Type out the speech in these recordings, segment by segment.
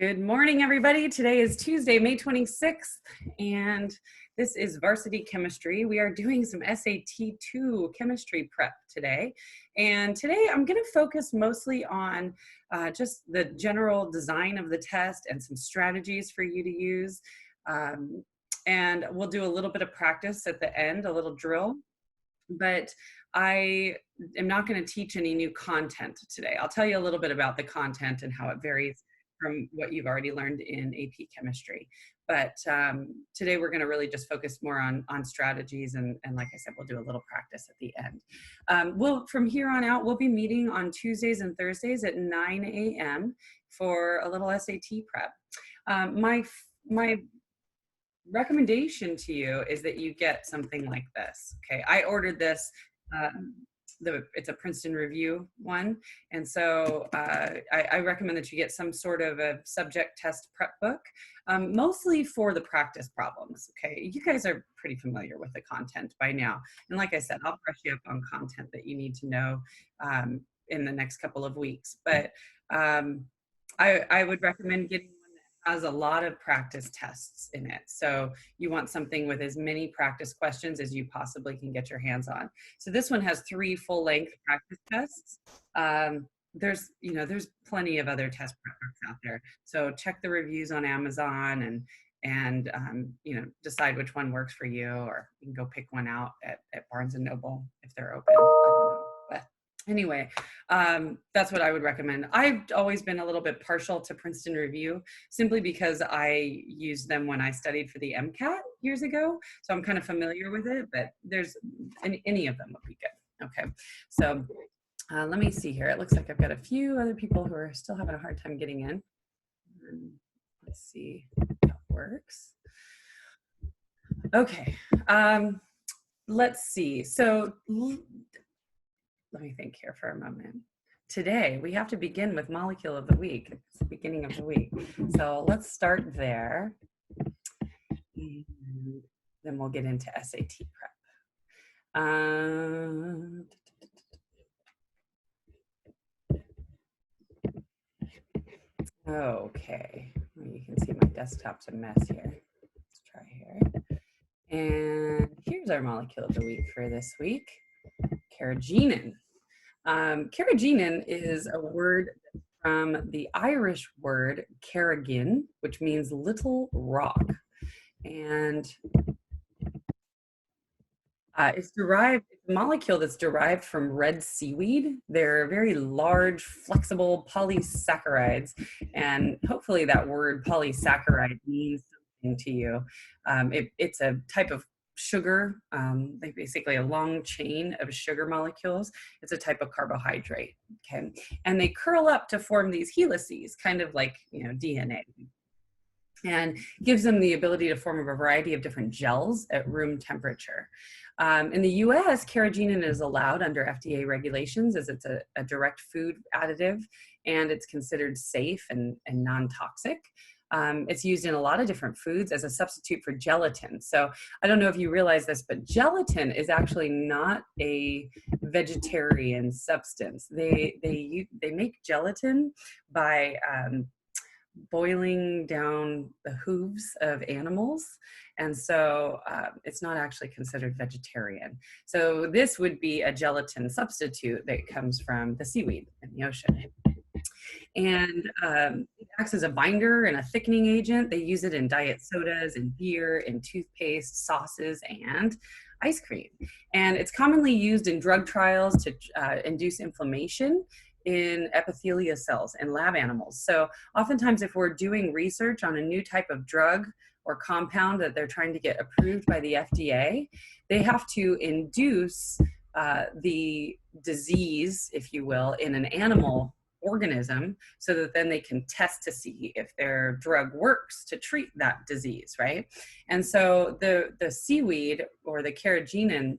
Good morning, everybody. Today is Tuesday, May 26th, and this is Varsity Chemistry. We are doing some SAT 2 chemistry prep today. And today I'm going to focus mostly on just the general design of the test and some strategies for you to use. And we'll do a little bit of practice at the end, a little drill. But I am not going to teach any new content today. I'll tell you a little bit about the content and how it varies from what you've already learned in AP Chemistry. But today we're going to really just focus more on strategies, and like I said, we'll do a little practice at the end. From here on out, we'll be meeting on Tuesdays and Thursdays at 9 a.m. for a little SAT prep. My recommendation to you is that you get something like this. Okay, I ordered this. It's a Princeton Review one, and so I recommend that you get some sort of a subject test prep book, mostly for the practice problems. Okay, you guys are pretty familiar with the content by now, and like I said, I'll brush you up on content that you need to know in the next couple of weeks. But I would recommend getting has a lot of practice tests in it. So you want something with as many practice questions as you possibly can get your hands on. So this one has 3 full-length practice tests. There's plenty of other test prep books out there. So check the reviews on Amazon and decide which one works for you, or you can go pick one out at Barnes & Noble if they're open. But anyway, that's what I would recommend. I've always been a little bit partial to Princeton Review simply because I used them when I studied for the MCAT years ago. So I'm kind of familiar with it, but there's any of them would be good. Okay, so let me see here. It looks like I've got a few other people who are still having a hard time getting in. Let's see if that works. Okay, let's see. So let me think here for a moment. Today, we have to begin with molecule of the week. It's the beginning of the week. So let's start there. And then we'll get into SAT prep. Okay, you can see my desktop's a mess here. Let's try here. And here's our molecule of the week for this week. Carrageenan. Carrageenan is a word from the Irish word carragin, which means little rock. And it's a molecule that's derived from red seaweed. They're very large, flexible polysaccharides. And hopefully that word polysaccharide means something to you. It's a type of sugar, basically a long chain of sugar molecules. It's a type of carbohydrate, okay? And they curl up to form these helices, kind of like, DNA. And gives them the ability to form a variety of different gels at room temperature. In the US, carrageenan is allowed under FDA regulations as it's a direct food additive, and it's considered safe and non-toxic. It's used in a lot of different foods as a substitute for gelatin. So I don't know if you realize this, but gelatin is actually not a vegetarian substance. They make gelatin by boiling down the hooves of animals. And so it's not actually considered vegetarian. So this would be a gelatin substitute that comes from the seaweed in the ocean. And it acts as a binder and a thickening agent. They use it in diet sodas, in beer, in toothpaste, sauces, and ice cream. And it's commonly used in drug trials to induce inflammation in epithelia cells in lab animals. So oftentimes if we're doing research on a new type of drug or compound that they're trying to get approved by the FDA, they have to induce the disease, if you will, in an animal organism so that then they can test to see if their drug works to treat that disease, right? And so the seaweed or the carrageenan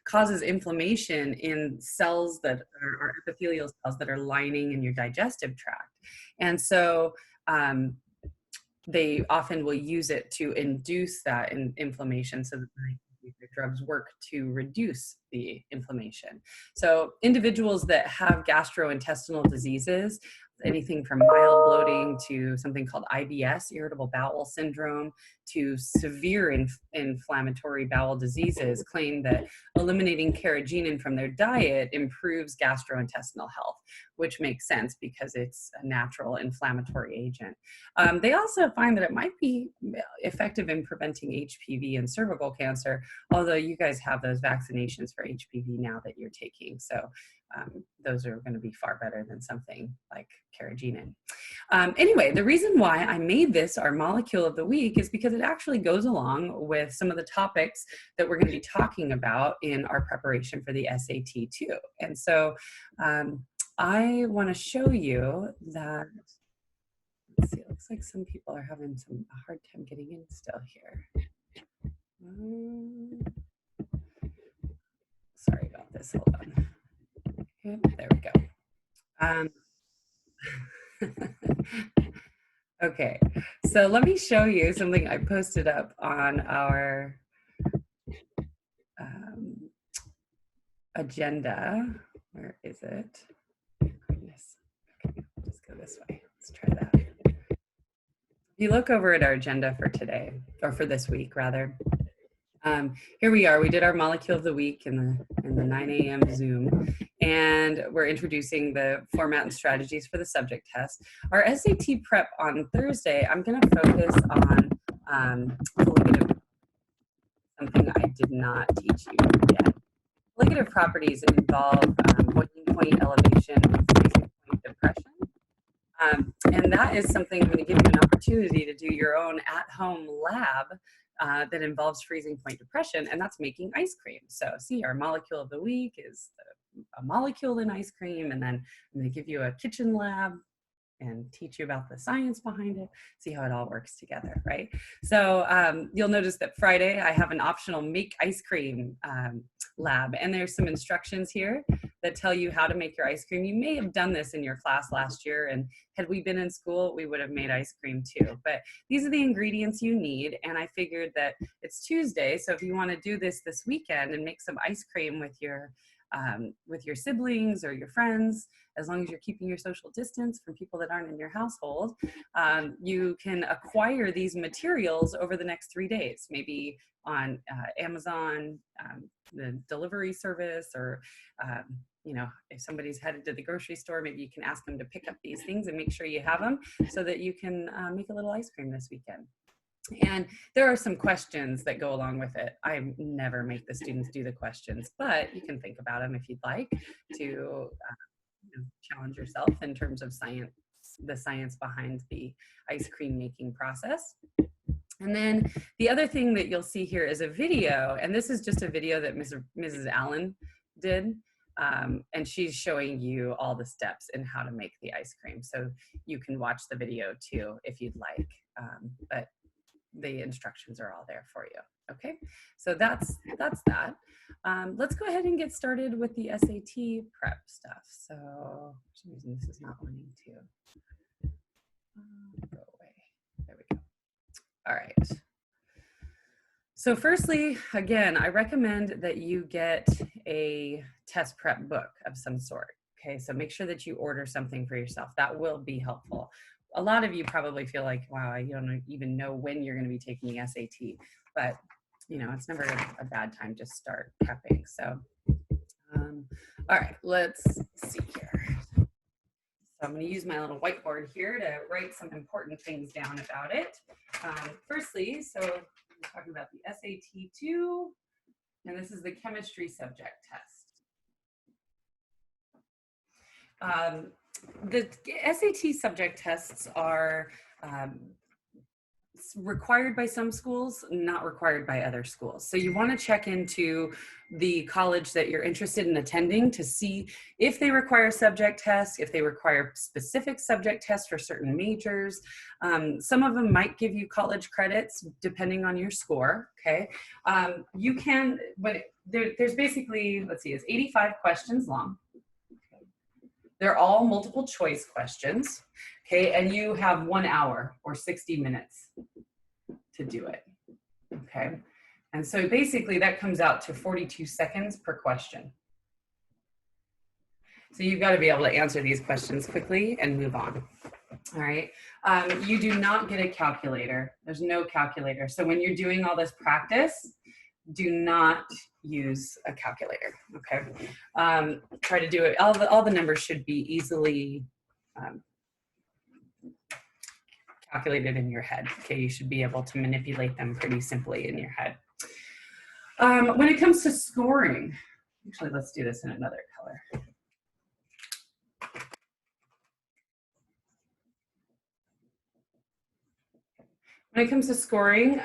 causes inflammation in cells that are epithelial cells that are lining in your digestive tract. And so they often will use it to induce that inflammation so that the drugs work to reduce the inflammation. So individuals that have gastrointestinal diseases anything from mild bloating to something called IBS, irritable bowel syndrome, to severe inflammatory bowel diseases, claim that eliminating carrageenan from their diet improves gastrointestinal health, which makes sense because it's a natural inflammatory agent. They also find that it might be effective in preventing HPV and cervical cancer, although you guys have those vaccinations for HPV now that you're taking. So those are going to be far better than something like carrageenan. Anyway, the reason why I made this our molecule of the week is because it actually goes along with some of the topics that we're going to be talking about in our preparation for the SAT too. And so I want to show you that, let's see, it looks like some people are having a hard time getting in still here. Sorry about this, hold on. Yep, there we go. Okay, so let me show you something I posted up on our agenda. Where is it? Goodness. Okay, just go this way. Let's try that. If you look over at our agenda for today, or for this week rather, here we are. We did our molecule of the week in the 9 a.m. Zoom, and we're introducing the format and strategies for the subject test. Our SAT prep on Thursday, I'm going to focus on something I did not teach you yet. Colligative properties involve boiling point elevation and freezing point depression. And that is something I'm going to give you an opportunity to do your own at-home lab that involves freezing point depression, and that's making ice cream. So see, our molecule of the week is a molecule in ice cream, and then I'm going to give you a kitchen lab and teach you about the science behind it, see how it all works together, right? So you'll notice that Friday I have an optional make ice cream lab, and there's some instructions here that tell you how to make your ice cream. You may have done this in your class last year, and had we been in school, we would have made ice cream too. But these are the ingredients you need, and I figured that it's Tuesday, so if you want to do this weekend and make some ice cream with your siblings or your friends, as long as you're keeping your social distance from people that aren't in your household, you can acquire these materials over the next 3 days, maybe on Amazon, the delivery service, or you know, if somebody's headed to the grocery store, maybe you can ask them to pick up these things and make sure you have them so that you can make a little ice cream this weekend. And there are some questions that go along with it. I never make the students do the questions, but you can think about them if you'd like to challenge yourself in terms of science, the science behind the ice cream making process. And then the other thing that you'll see here is a video, and this is just a video that Mrs. Allen did. And she's showing you all the steps in how to make the ice cream. So you can watch the video too if you'd like, but the instructions are all there for you. Okay, so that's that. Let's go ahead and get started with the SAT prep stuff. So for some reason this is not wanting to go away. There we go. All right. So firstly, again, I recommend that you get a test prep book of some sort. Okay, so make sure that you order something for yourself. That will be helpful. A lot of you probably feel like, wow, I don't even know when you're going to be taking the SAT, but you know, it's never a bad time to start prepping. So, all right, let's see here. So I'm going to use my little whiteboard here to write some important things down about it. Firstly, so I'm talking about the SAT-2, and this is the chemistry subject test. The SAT subject tests are required by some schools, not required by other schools. So you want to check into the college that you're interested in attending to see if they require subject tests, if they require specific subject tests for certain majors. Some of them might give you college credits depending on your score, okay? You can, but there's basically, let's see, it's 85 questions long. They're all multiple choice questions, okay? And you have 1 hour or 60 minutes to do it, okay? And so basically that comes out to 42 seconds per question. So you've got to be able to answer these questions quickly and move on. All right. You do not get a calculator. There's no calculator. So when you're doing all this practice, do not use a calculator. Okay. Try to do it. All the numbers should be easily calculated in your head. Okay. You should be able to manipulate them pretty simply in your head. When it comes to scoring, actually, let's do this in another color. When it comes to scoring,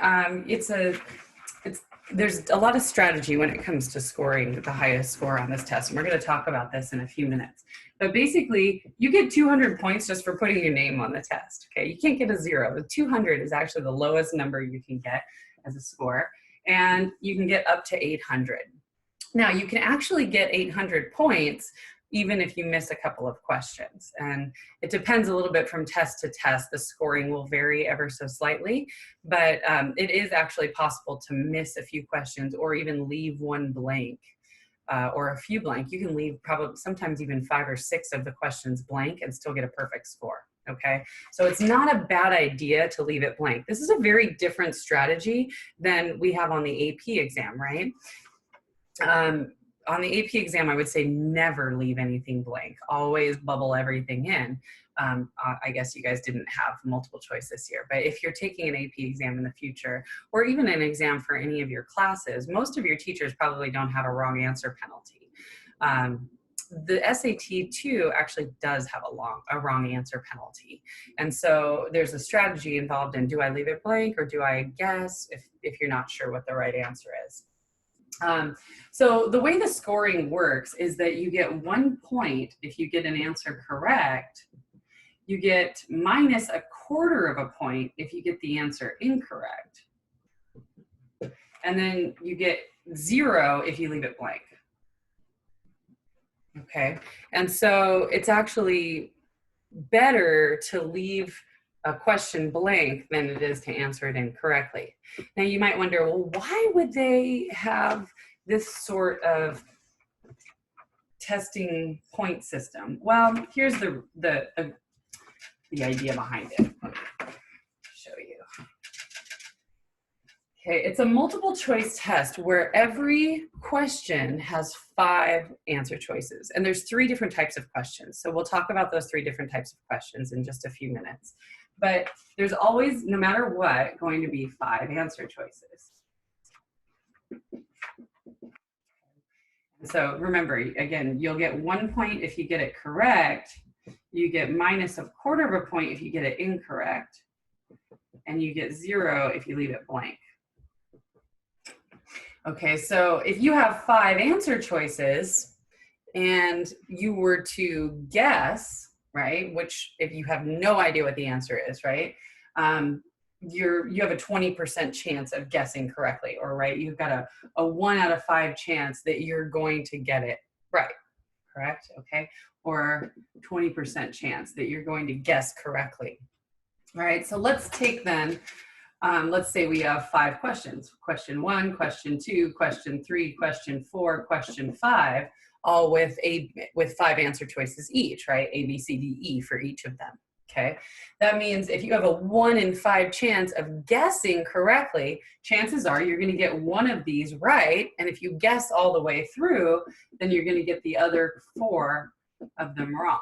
there's a lot of strategy when it comes to scoring the highest score on this test. And we're going to talk about this in a few minutes. But basically, you get 200 points just for putting your name on the test. Okay, you can't get a 0. The 200 is actually the lowest number you can get as a score. And you can get up to 800. Now, you can actually get 800 points even if you miss a couple of questions. And it depends a little bit from test to test. The scoring will vary ever so slightly, but it is actually possible to miss a few questions or even leave one blank or a few blank. You can leave probably sometimes even 5 or 6 of the questions blank and still get a perfect score. Okay, so it's not a bad idea to leave it blank. This is a very different strategy than we have on the AP exam, right? On the AP exam, I would say never leave anything blank. Always bubble everything in. I guess you guys didn't have multiple choice this year, but if you're taking an AP exam in the future, or even an exam for any of your classes, most of your teachers probably don't have a wrong answer penalty. The SAT too actually does have a wrong answer penalty. And so there's a strategy involved in, do I leave it blank or do I guess if you're not sure what the right answer is? So the way the scoring works is that you get 1 point if you get an answer correct. You get minus a quarter of a point if you get the answer incorrect. And then you get 0 if you leave it blank. Okay, and so it's actually better to leave a question blank than it is to answer it incorrectly. Now you might wonder, well, why would they have this sort of testing point system? Well, here's the idea behind it. Let me show you. Okay, it's a multiple choice test where every question has 5 answer choices. And there's 3 different types of questions. So we'll talk about those 3 different types of questions in just a few minutes. But there's always, no matter what, going to be 5 answer choices. So remember, again, you'll get 1 point if you get it correct. You get minus a quarter of a point if you get it incorrect. And you get 0 if you leave it blank. Okay, so if you have 5 answer choices and you were to guess, right, which if you have no idea what the answer is, right, you have a 20% chance of guessing correctly, or right, you've got a 1 out of 5 chance that you're going to get it right, correct, okay, or 20% chance that you're going to guess correctly. All right, so let's take then, let's say we have 5 questions. Question 1, question 2, question 3, question 4, question 5, all with 5 answer choices each, right? A, B, C, D, E for each of them, okay? That means if you have a 1 in 5 chance of guessing correctly, chances are you're gonna get 1 of these right, and if you guess all the way through, then you're gonna get the other 4 of them wrong,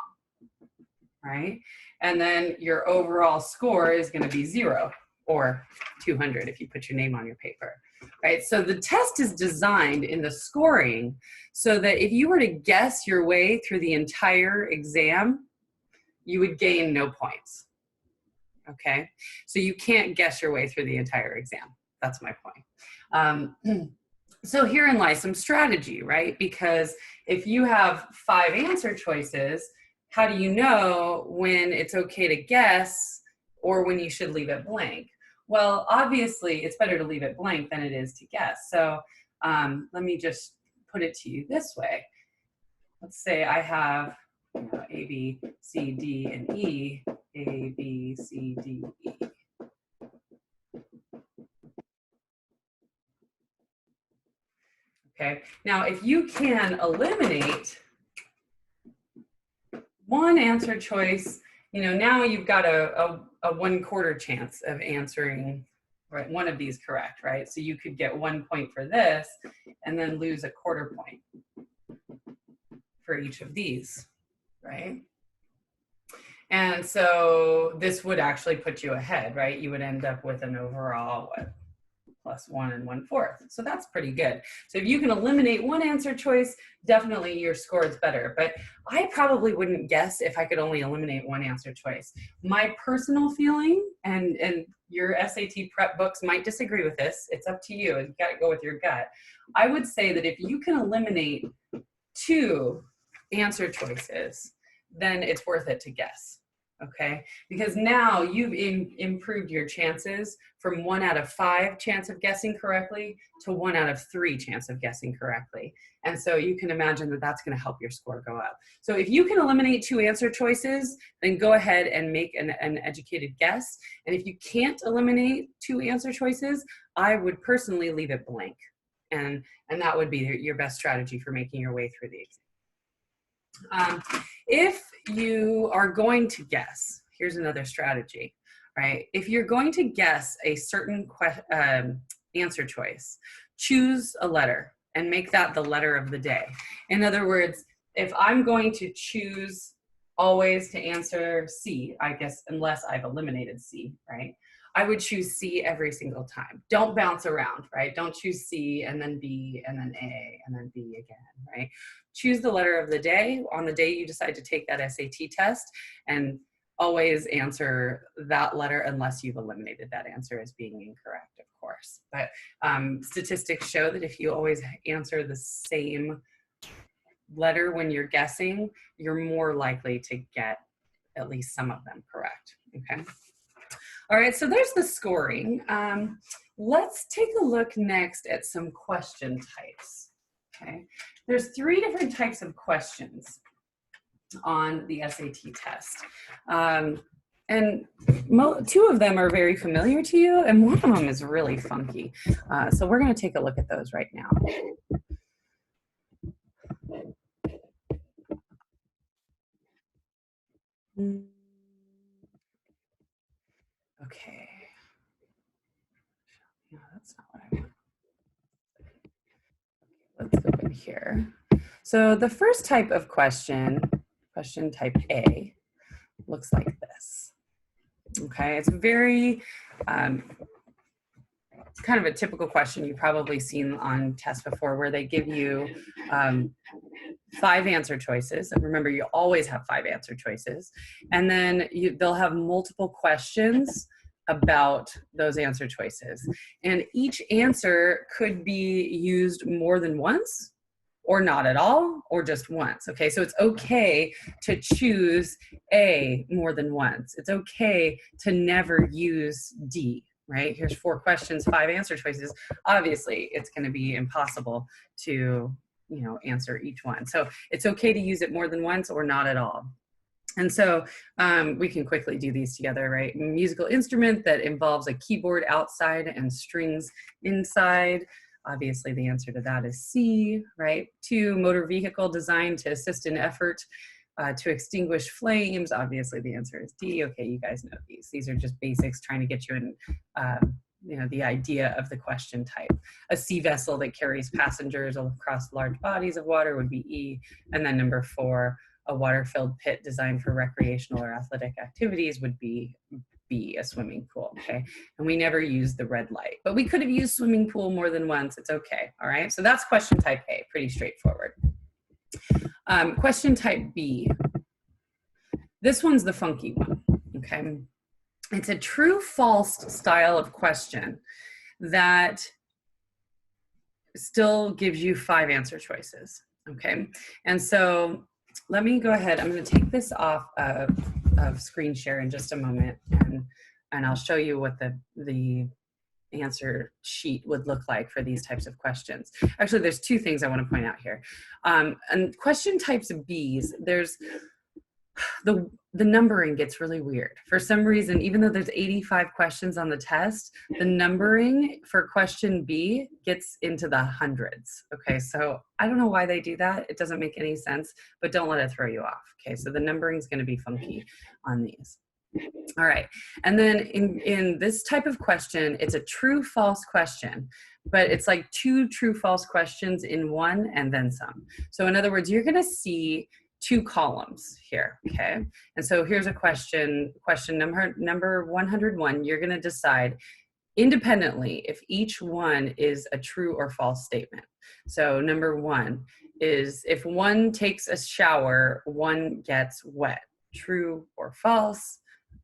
right? And then your overall score is gonna be 0. Or 200 if you put your name on your paper, right? So the test is designed in the scoring so that if you were to guess your way through the entire exam, you would gain no points, okay? So you can't guess your way through the entire exam. That's my point. So herein lies some strategy, right? Because if you have 5 answer choices, how do you know when it's okay to guess or when you should leave it blank? Well, obviously, it's better to leave it blank than it is to guess. So let me just put it to you this way. Let's say I have A, B, C, D, and E, A, B, C, D, E. Okay, now if you can eliminate one answer choice, you know, now you've got a 1/4 chance of answering right one of these correct, right? So you could get 1 point for this and then lose a 1/4 point for each of these, right? And so this would actually put you ahead, right? You would end up with an overall, what, +1 and 1/4. So that's pretty good. So if you can eliminate one answer choice, definitely your score is better. But I probably wouldn't guess if I could only eliminate one answer choice. My personal feeling, and your SAT prep books might disagree with this, it's up to you. You've got to go with your gut. I would say that if you can eliminate 2 answer choices, then it's worth it to guess. Okay, because now you've improved your chances from 1 out of 5 chance of guessing correctly to 1 out of 3 chance of guessing correctly. And so you can imagine that that's going to help your score go up. So if you can eliminate 2 answer choices, then go ahead and make an educated guess. And if you can't eliminate 2 answer choices, I would personally leave it blank. And that would be your best strategy for making your way through the exam. If you are going to guess, here's another strategy, right? If you're going to guess a certain answer choice, choose a letter and make that the letter of the day. In other words, if I'm going to choose always to answer C, I guess, unless I've eliminated C, right? I would choose C every single time. Don't bounce around, right? Don't choose C and then B and then A and then B again, right? Choose the letter of the day on the day you decide to take that SAT test, and always answer that letter unless you've eliminated that answer as being incorrect, of course. But statistics show that if you always answer the same letter when you're guessing, you're more likely to get at least some of them correct, okay? All right, so there's the scoring. Let's take a look next at some question types, okay? There's 3 different types of questions on the SAT test. And 2 of them are very familiar to you, and one of them is really funky. So we're gonna take a look at those right now. Okay. No, that's not what I want. Let's go in here. So the first type of question type A, looks like this. Okay, it's very kind of a typical question you've probably seen on tests before, where they give you 5 answer choices. And remember, you always have 5 answer choices. And then they'll have multiple questions about those answer choices. And each answer could be used more than once, or not at all, or just once. Okay, so it's okay to choose A more than once. It's okay to never use D, right? Here's 4 questions, 5 answer choices. Obviously, it's going to be impossible to, answer each one. So it's okay to use it more than once or not at all. And so we can quickly do these together, right? Musical instrument that involves a keyboard outside and strings inside. Obviously, the answer to that is C, right? 2, motor vehicle designed to assist in effort to extinguish flames. Obviously, the answer is D. Okay, you guys know these. These are just basics trying to get you in, the idea of the question type. A sea vessel that carries passengers across large bodies of water would be E. And then number 4, a water-filled pit designed for recreational or athletic activities would be B, a swimming pool, okay? And we never use the red light, but we could have used swimming pool more than once. It's okay, all right? So that's question type A, pretty straightforward. Question type B. This one's the funky one, okay? It's a true-false style of question that still gives you 5 answer choices, okay? And so let me go ahead. I'm going to take this off of screen share in just a moment, and I'll show you what the answer sheet would look like for these types of questions. Actually, there's 2 things I want to point out here. And question types of B's, there's the numbering gets really weird. For some reason, even though there's 85 questions on the test, the numbering for question B gets into the hundreds. Okay, so I don't know why they do that. It doesn't make any sense, but don't let it throw you off. Okay, so the numbering is going to be funky on these. All right, and then in this type of question, it's a true-false question, but it's like 2 true-false questions in one and then some. So in other words, you're going to see 2 columns here, okay? And so here's a question number 101. You're going to decide independently if each one is a true or false statement. So number 1 is, if one takes a shower, one gets wet. True or false?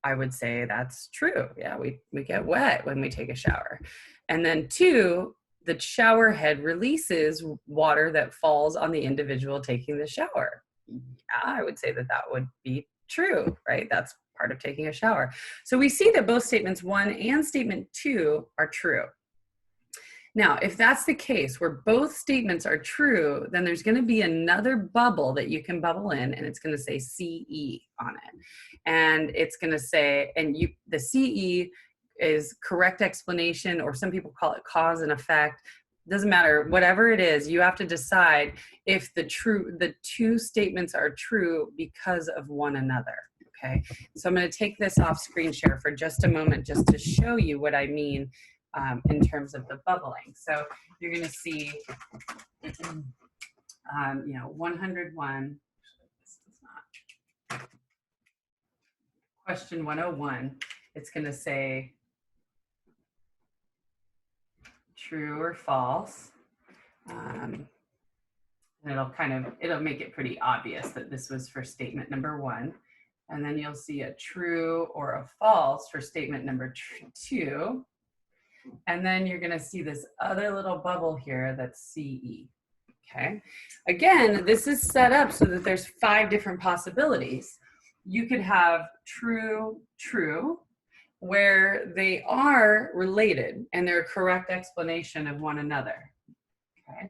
I would say that's true. Yeah, we get wet when we take a shower. And then 2, the shower head releases water that falls on the individual taking the shower. Yeah, I would say that that would be true, right? That's part of taking a shower. So we see that both statements 1 and statement 2 are true. Now, if that's the case, where both statements are true, then there's going to be another bubble that you can bubble in, and it's going to say CE on it. And it's going to say, the CE is correct explanation, or some people call it cause and effect. Doesn't matter, whatever it is, you have to decide if the 2 statements are true because of one another, okay? So I'm going to take this off screen share for just a moment just to show you what I mean in terms of the bubbling. So you're going to see, 101, this is not, question 101, it's going to say, true or false, and it'll make it pretty obvious that this was for statement number 1, and then you'll see a true or a false for statement number 2, and then you're going to see this other little bubble here that's CE. Okay, again, this is set up so that there's 5 different possibilities. You could have true, true, where they are related and they're a correct explanation of one another. Okay.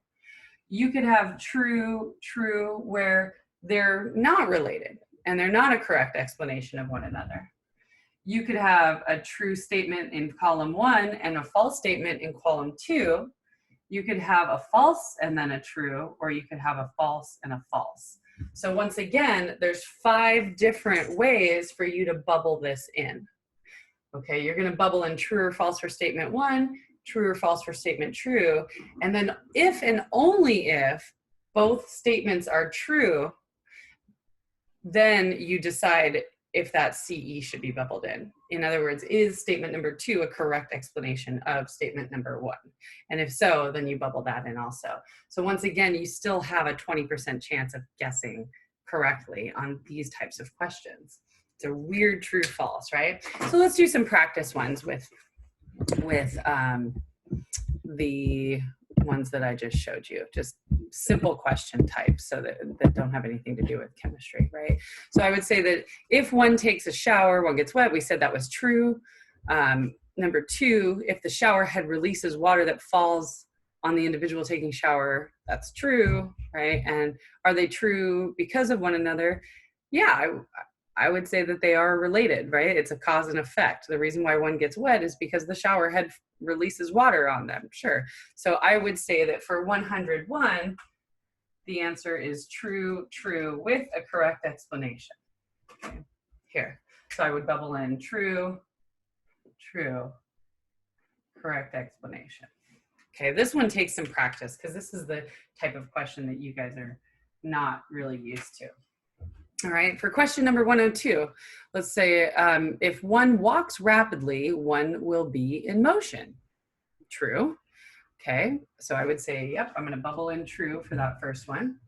You could have true, true, where they're not related and they're not a correct explanation of one another. You could have a true statement in column 1 and a false statement in column 2. You could have a false and then a true, or you could have a false and a false. So once again, there's 5 different ways for you to bubble this in. Okay, you're going to bubble in true or false for statement 1, true or false for statement true, and then if and only if both statements are true, then you decide if that CE should be bubbled in. In other words, is statement number 2 a correct explanation of statement number 1? And if so, then you bubble that in also. So once again, you still have a 20% chance of guessing correctly on these types of questions. It's a weird true false, right? So let's do some practice ones with the ones that I just showed you, just simple question types, so that don't have anything to do with chemistry, right? So I would say that if one takes a shower, one gets wet. We said that was true. Number 2, if the shower head releases water that falls on the individual taking shower, that's true, right? And are they true because of one another? Yeah, I would say that they are related, right? It's a cause and effect. The reason why one gets wet is because the shower head releases water on them, sure. So I would say that for 101, the answer is true, true, with a correct explanation. Okay. Here, so I would bubble in true, true, correct explanation. Okay, this one takes some practice because this is the type of question that you guys are not really used to. All right, for question number 102, let's say if one walks rapidly, one will be in motion. True. Okay, so I would say, yep, I'm going to bubble in true for that first one.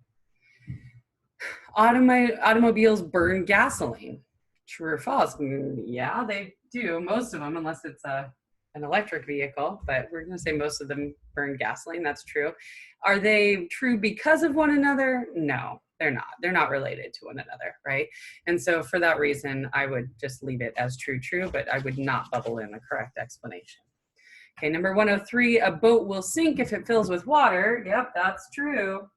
Automobiles burn gasoline. True or false? Yeah, they do, most of them, unless it's an electric vehicle, but we're going to say most of them burn gasoline. That's true. Are they true because of one another? No. They're not. They're not related to one another, right? And so for that reason, I would just leave it as true, true, but I would not bubble in the correct explanation. Okay, number 103, a boat will sink if it fills with water. Yep, that's true.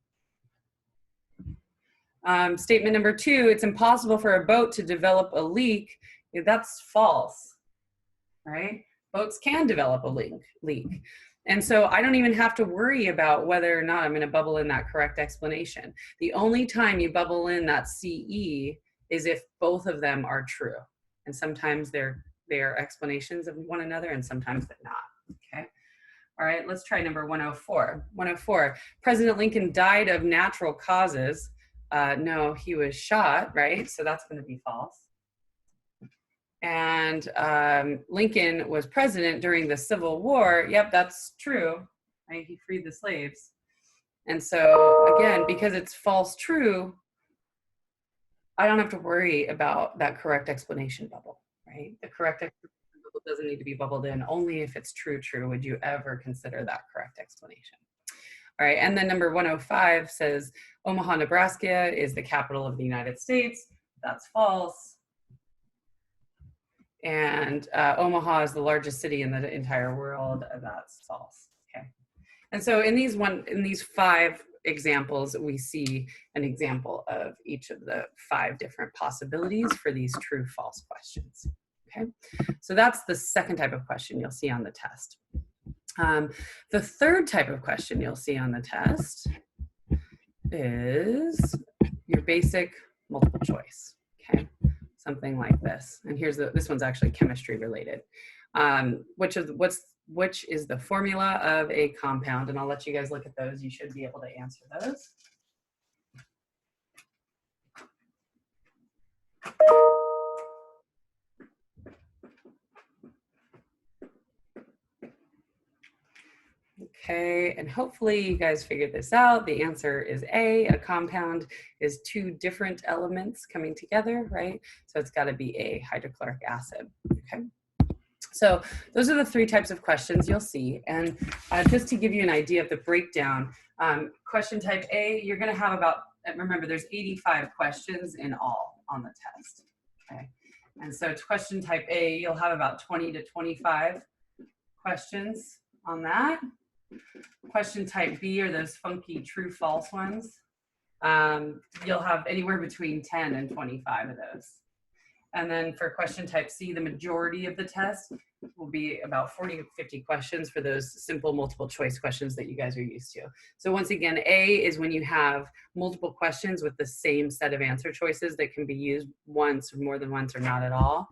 Statement number 2, it's impossible for a boat to develop a leak. That's false, right? Boats can develop a leak. And so I don't even have to worry about whether or not I'm going to bubble in that correct explanation. The only time you bubble in that CE is if both of them are true. And sometimes they're explanations of one another and sometimes they're not, okay? All right, let's try number 104. 104, President Lincoln died of natural causes. No, he was shot, right? So that's going to be false. And Lincoln was president during the Civil War. Yep, that's true. Right? He freed the slaves. And so, again, because it's false true, I don't have to worry about that correct explanation bubble, right? The correct explanation bubble doesn't need to be bubbled in. Only if it's true would you ever consider that correct explanation. All right, and then number 105 says Omaha, Nebraska is the capital of the United States. That's false. And Omaha is the largest city in the entire world. That's false. Okay. And so in these 5 examples, we see an example of each of the 5 different possibilities for these true/false questions. Okay. So that's the second type of question you'll see on the test. The third type of question you'll see on the test is your basic multiple choice. Okay. Something like this. And here's this one's actually chemistry related. Which is the formula of a compound? And I'll let you guys look at those. You should be able to answer those. Okay, and hopefully you guys figured this out. The answer is A. A compound is 2 different elements coming together, right? So it's got to be a hydrochloric acid, okay? So those are the 3 types of questions you'll see. And just to give you an idea of the breakdown, question type A, you're going to have about, remember there's 85 questions in all on the test, okay? And so question type A, you'll have about 20 to 25 questions on that. Question type B are those funky true/false ones. You'll have anywhere between 10 and 25 of those. And then for question type C, the majority of the test will be about 40 to 50 questions for those simple multiple choice questions that you guys are used to. So once again, A is when you have multiple questions with the same set of answer choices that can be used once or more than once or not at all.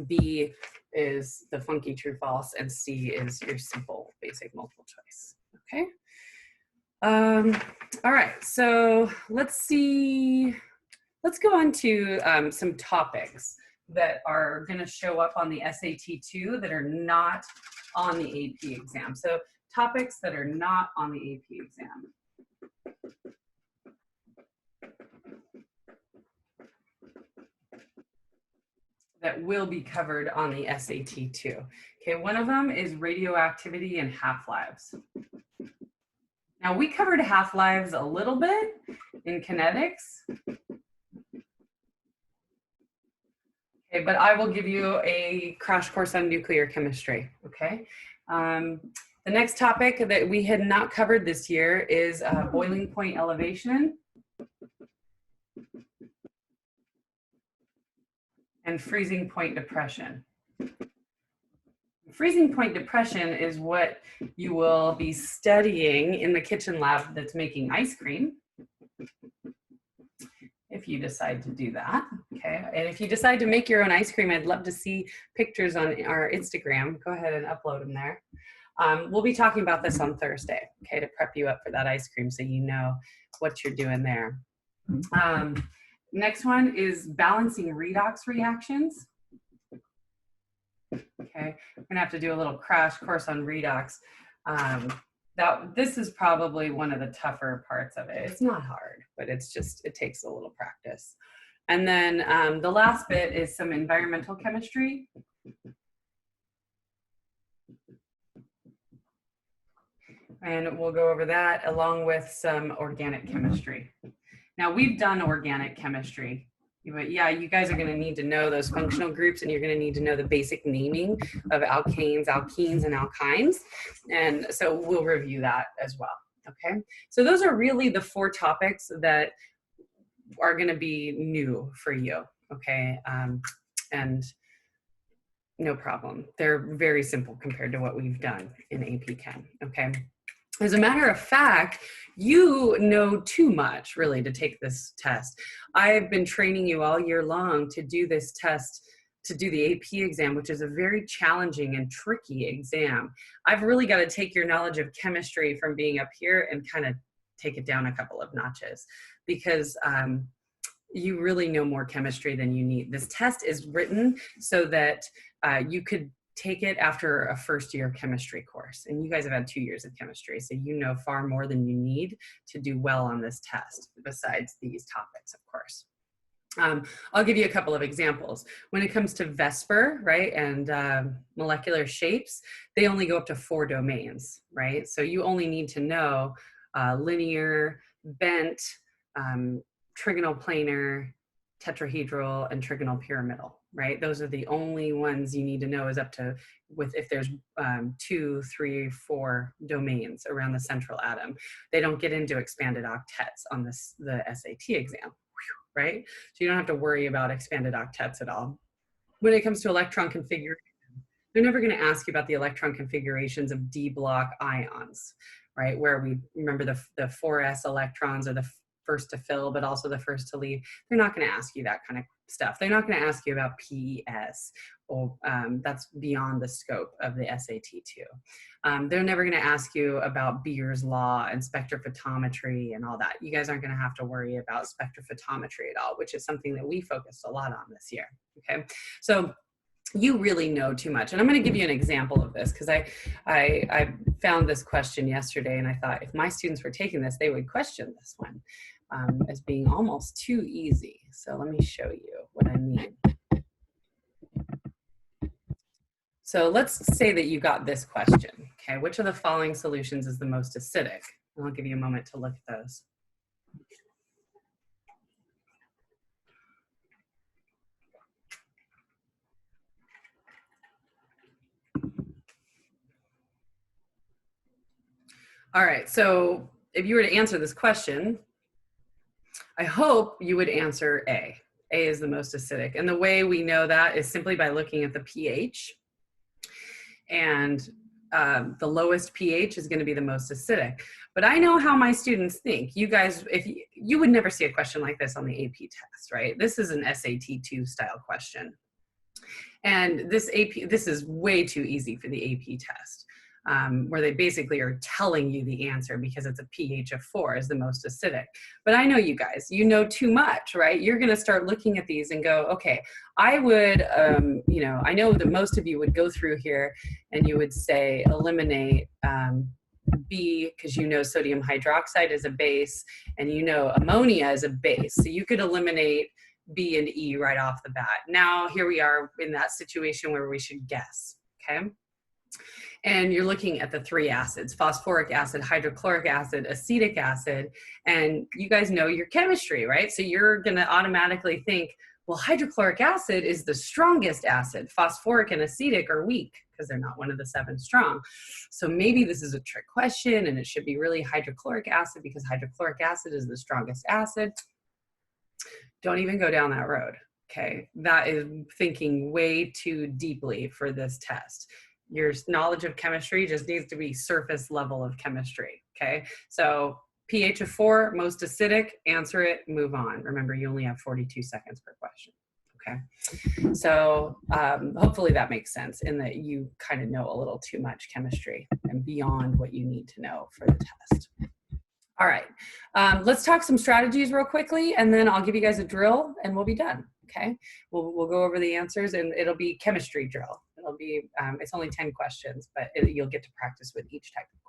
B is the funky true/false, and C is your simple basic multiple choice. Okay. All right, so let's go on to some topics that are going to show up on the SAT2 that are not on the AP exam. So topics that are not on the AP exam. That will be covered on the SAT2. Okay, one of them is radioactivity and half-lives. Now we covered half-lives a little bit in kinetics. Okay, but I will give you a crash course on nuclear chemistry, okay? The next topic that we had not covered this year is boiling point elevation and freezing point depression. Freezing point depression is what you will be studying in the kitchen lab that's making ice cream, if you decide to do that, okay? And if you decide to make your own ice cream, I'd love to see pictures on our Instagram. Go ahead and upload them there. We'll be talking about this on Thursday, okay, to prep you up for that ice cream so you know what you're doing there. Next one is balancing redox reactions. Okay, we're gonna have to do a little crash course on redox. This is probably one of the tougher parts of it. It's not hard, but it's just, it takes a little practice. And then the last bit is some environmental chemistry. And we'll go over that along with some organic chemistry. Now we've done organic chemistry, but yeah, you guys are gonna need to know those functional groups, and you're gonna need to know the basic naming of alkanes, alkenes, and alkynes. And so we'll review that as well, Okay, so those are really the 4 topics that are going to be new for you. Okay, and no problem. They're very simple compared to what we've done in AP Chem. Okay. As a matter of fact, you know too much really to take this test. I've been training you all year long to do this test, to do the AP exam, which is a very challenging and tricky exam. I've really got to take your knowledge of chemistry from being up here and kind of take it down a couple of notches, because you really know more chemistry than you need. This test is written so that you could take it after a first-year chemistry course. And you guys have had 2 years of chemistry, so you know far more than you need to do well on this test, besides these topics, of course. I'll give you a couple of examples. When it comes to VSEPR, right, and molecular shapes, they only go up to 4 domains, right? So you only need to know linear, bent, trigonal planar, tetrahedral, and trigonal pyramidal, right? Those are the only ones you need to know, is up to, if there's 2, 3, 4 domains around the central atom. They don't get into expanded octets on the SAT exam, right? So you don't have to worry about expanded octets at all. When it comes to electron configuration, they're never going to ask you about the electron configurations of D block ions, right? Where we remember the 4s electrons are the first to fill, but also the first to leave. They're not going to ask you that kind of stuff. They're not going to ask you about PES, or that's beyond the scope of the SAT2. They're never going to ask you about Beer's law and spectrophotometry and all that. You guys aren't going to have to worry about spectrophotometry at all, which is something that we focused a lot on this year. Okay, so you really know too much. And I'm going to give you an example of this, because I found this question yesterday, and I thought if my students were taking this, they would question this one as being almost too easy. So let me show you what I mean. So let's say that you got this question, okay? Which of the following solutions is the most acidic? And I'll give you a moment to look at those. All right, so if you were to answer this question, I hope you would answer A. A is the most acidic. And the way we know that is simply by looking at the pH. And the lowest pH is going to be the most acidic. But I know how my students think. You guys, if you would never see a question like this on the AP test, right? This is an SAT2 style question. And this is way too easy for the AP test. Where they basically are telling you the answer because it's a pH of 4 is the most acidic. But I know you guys, you know too much, right? You're going to start looking at these and go, okay, I would, you know, I know that most of you would go through here and you would say eliminate B, because you know sodium hydroxide is a base and you know ammonia is a base. So you could eliminate B and E right off the bat. Now here we are in that situation where we should guess, okay? And you're looking at the 3 acids: phosphoric acid, hydrochloric acid, acetic acid, and you guys know your chemistry, right? So you're gonna automatically think, well, hydrochloric acid is the strongest acid. Phosphoric and acetic are weak because they're not one of the 7 strong. So maybe this is a trick question and it should be really hydrochloric acid because hydrochloric acid is the strongest acid. Don't even go down that road, okay? That is thinking way too deeply for this test. Your knowledge of chemistry just needs to be surface level of chemistry, okay? So pH of 4, most acidic, answer it, move on. Remember, you only have 42 seconds per question, okay? So hopefully that makes sense in that you kind of know a little too much chemistry and beyond what you need to know for the test. All right, let's talk some strategies real quickly, and then I'll give you guys a drill and we'll be done, okay? We'll go over the answers and it'll be chemistry drill. It'll be, it's only 10 questions, but you'll get to practice with each type of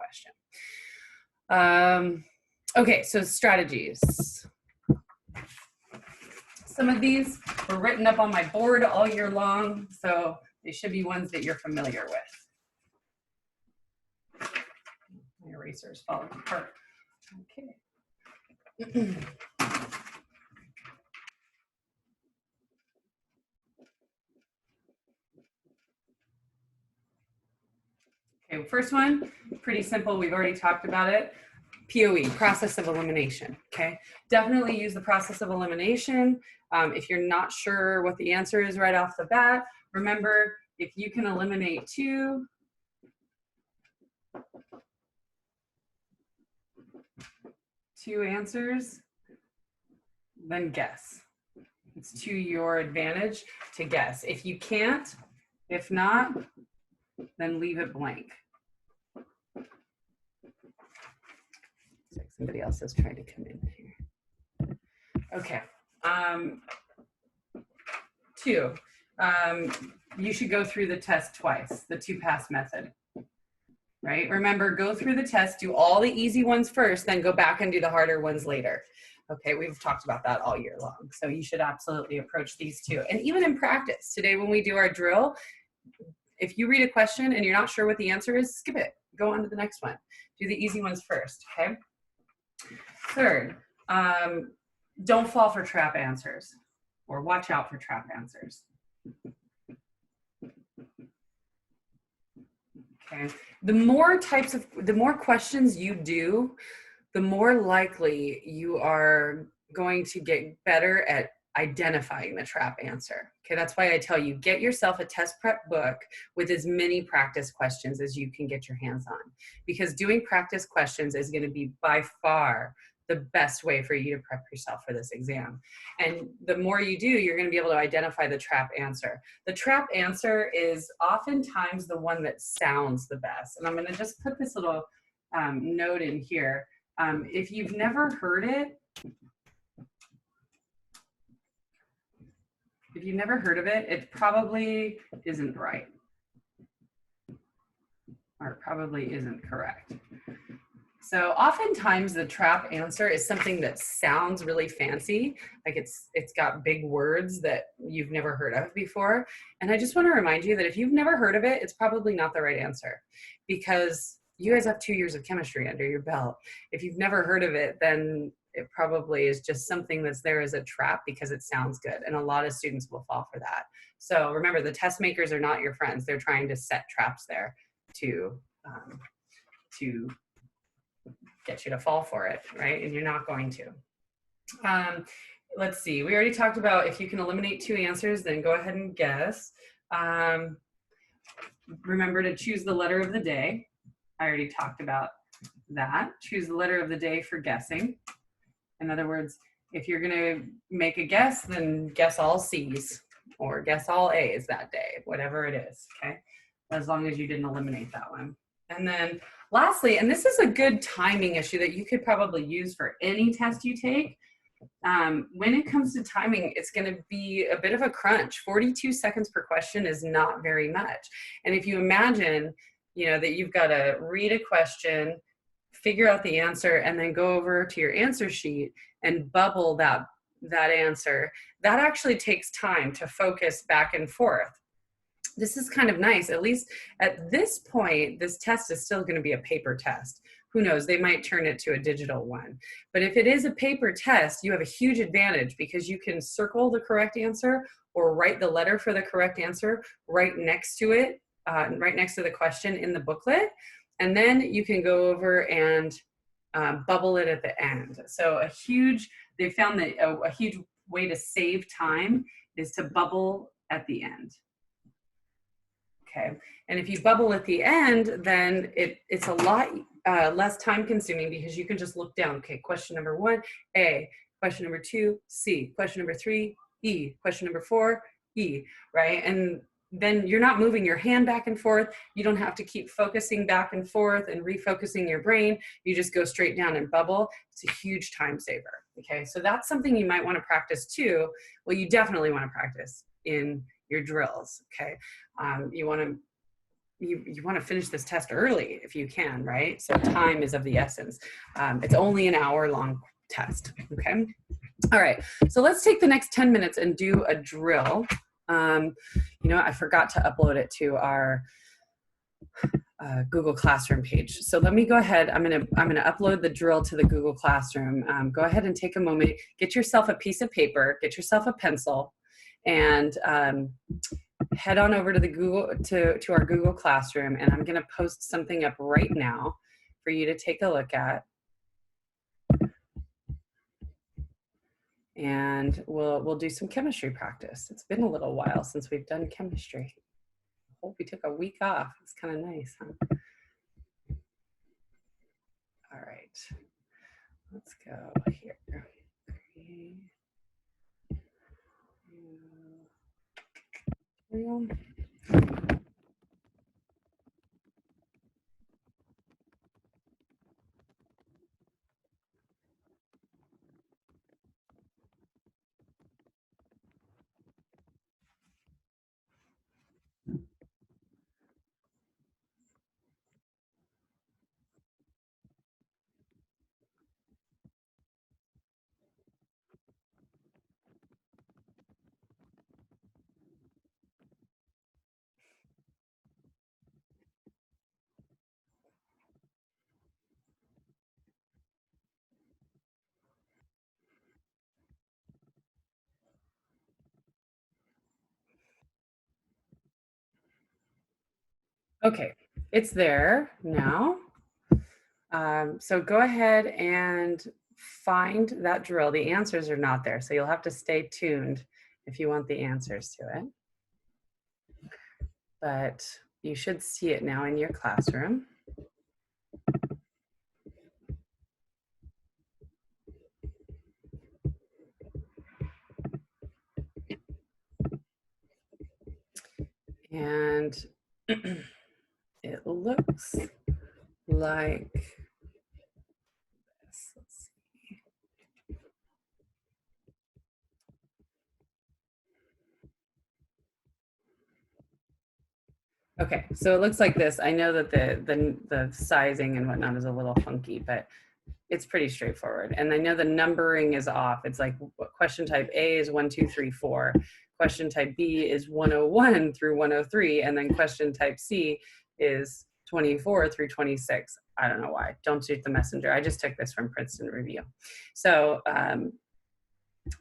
question. Okay, so strategies. Some of these were written up on my board all year long, so they should be ones that you're familiar with. My eraser is falling apart. Okay. Okay, first one, pretty simple. We've already talked about it. POE, process of elimination, okay? Definitely use the process of elimination. If you're not sure what the answer is right off the bat, remember, if you can eliminate two answers, then guess. It's to your advantage to guess. If you can't, if not, then leave it blank. Somebody else is trying to come in here. Okay. Two, you should go through the test twice, the 2-pass method, right? Remember, go through the test, do all the easy ones first, then go back and do the harder ones later. Okay, we've talked about that all year long. So you should absolutely approach these two. And even in practice, today when we do our drill, if you read a question and you're not sure what the answer is, skip it. Go on to the next one. Do the easy ones first, okay? Third, don't fall for trap answers, or watch out for trap answers. Okay. The more questions you do, the more likely you are going to get better at identifying the trap answer. Okay, that's why I tell you, get yourself a test prep book with as many practice questions as you can get your hands on, because doing practice questions is going to be by far the best way for you to prep yourself for this exam. And the more you do, you're going to be able to identify the trap answer. The trap answer is oftentimes the one that sounds the best. And I'm going to just put this little note in here. If you've never heard it, it probably isn't right, or it probably isn't correct. So oftentimes the trap answer is something that sounds really fancy, like it's got big words that you've never heard of before. And I just want to remind you that if you've never heard of it, it's probably not the right answer, because you guys have 2 years of chemistry under your belt. If you've never heard of it, then it probably is just something that's there as a trap because it sounds good. And a lot of students will fall for that. So remember, the test makers are not your friends. They're trying to set traps there to get you to fall for it, right? And you're not going to. Let's see, we already talked about if you can eliminate 2 answers, then go ahead and guess. Remember to choose the letter of the day. I already talked about that. Choose the letter of the day for guessing. In other words, if you're gonna make a guess, then guess all C's or guess all A's that day, whatever it is, okay? As long as you didn't eliminate that one. And then lastly, and this is a good timing issue that you could probably use for any test you take. When it comes to timing, it's going to be a bit of a crunch. 42 seconds per question is not very much. And if you imagine, that you've got to read a question, figure out the answer, and then go over to your answer sheet and bubble that answer, that actually takes time to focus back and forth. This is kind of nice. At least at this point, this test is still going to be a paper test. Who knows, they might turn it to a digital one. But if it is a paper test, you have a huge advantage because you can circle the correct answer or write the letter for the correct answer right next to it, right next to the question in the booklet. And then you can go over and bubble it at the end. So they found that a huge way to save time is to bubble at the end. Okay, and if you bubble at the end, then it's a lot less time consuming because you can just look down. Okay, question number 1, A. Question number 2, C. Question number 3, E. Question number 4, E. Right, and then you're not moving your hand back and forth. You don't have to keep focusing back and forth and refocusing your brain. You just go straight down and bubble. It's a huge time saver. Okay, so that's something you might want to practice too. Well, you definitely want to practice in your drills. Okay, you want to finish this test early if you can, right? So time is of the essence. It's only an hour-long test. Okay. All right. So let's take the next 10 minutes and do a drill. I forgot to upload it to our Google Classroom page. So let me go ahead. I'm gonna upload the drill to the Google Classroom. Go ahead and take a moment. Get yourself a piece of paper. Get yourself a pencil. And head on over to to our Google Classroom, and I'm going to post something up right now for you to take a look at. and we'll do some chemistry practice. It's been a little while since we've done chemistry. Hope we took a week off. It's kind of nice, huh? All right, let's go here. 3, 2, 3. Okay, it's there now. So go ahead and find that drill. The answers are not there, so you'll have to stay tuned if you want the answers to it. But you should see it now in your classroom. And it looks like this. Let's see. Okay, so it looks like this. I know that the sizing and whatnot is a little funky, but it's pretty straightforward. And I know the numbering is off. It's like question type A is 1, 2, 3, 4. Question type B is 101 through 103. And then question type C is 24 through 26. I don't know why. Don't shoot the messenger. I just took this from Princeton Review. So I'm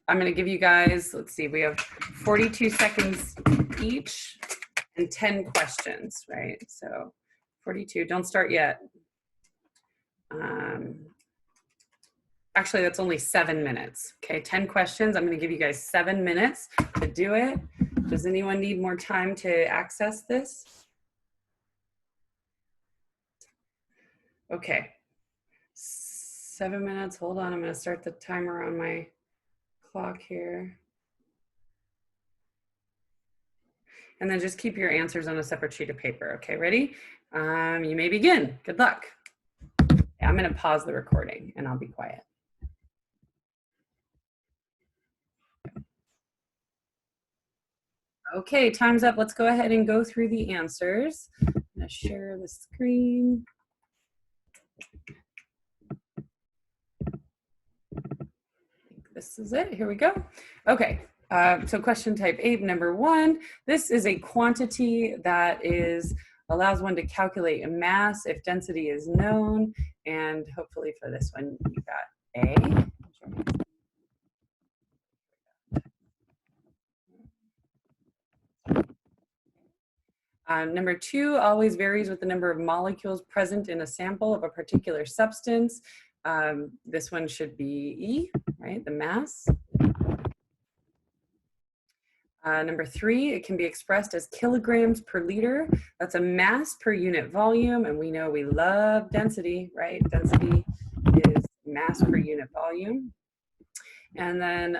going to give you guys, let's see, we have 42 seconds each and 10 questions, right? So 42, don't start yet. Actually, that's only 7 minutes. Okay, 10 questions. I'm going to give you guys 7 minutes to do it. Does anyone need more time to access this? Okay, 7 minutes. Hold on, I'm going to start the timer on my clock here. And then just keep your answers on a separate sheet of paper. Okay, ready? You may begin. Good luck. Yeah, I'm going to pause the recording and I'll be quiet. Okay, time's up. Let's go ahead and go through the answers. I'm going to share the screen. This is it. Here we go. Okay. So question type 8, number 1. This is a quantity that allows one to calculate a mass if density is known. And hopefully for this one, you got A. Number 2 always varies with the number of molecules present in a sample of a particular substance. This one should be E, right? The mass. Number 3, it can be expressed as kilograms per liter. That's a mass per unit volume, and we know we love density, right? Density is mass per unit volume. And then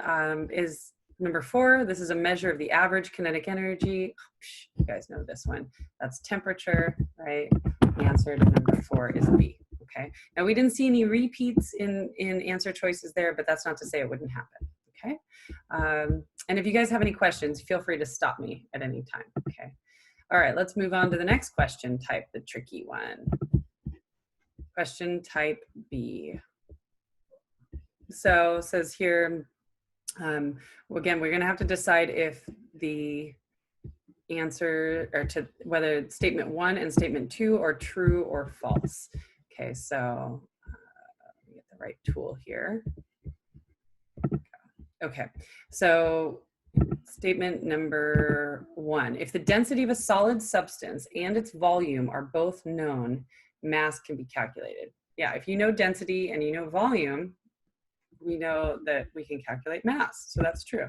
is number 4, this is a measure of the average kinetic energy. You guys know this one. That's temperature, right? The answer to number 4 is B. Okay. Now we didn't see any repeats in answer choices there, but that's not to say it wouldn't happen. Okay. And if you guys have any questions, feel free to stop me at any time. Okay. All right, let's move on to the next question type, the tricky one. Question type B. So it says here, again, we're going to have to decide if the answer or to whether statement 1 and statement 2 are true or false. Okay, so let me get the right tool here. Okay, so statement number 1, if the density of a solid substance and its volume are both known, mass can be calculated. Yeah, if you know density and you know volume, we know that we can calculate mass, so that's true.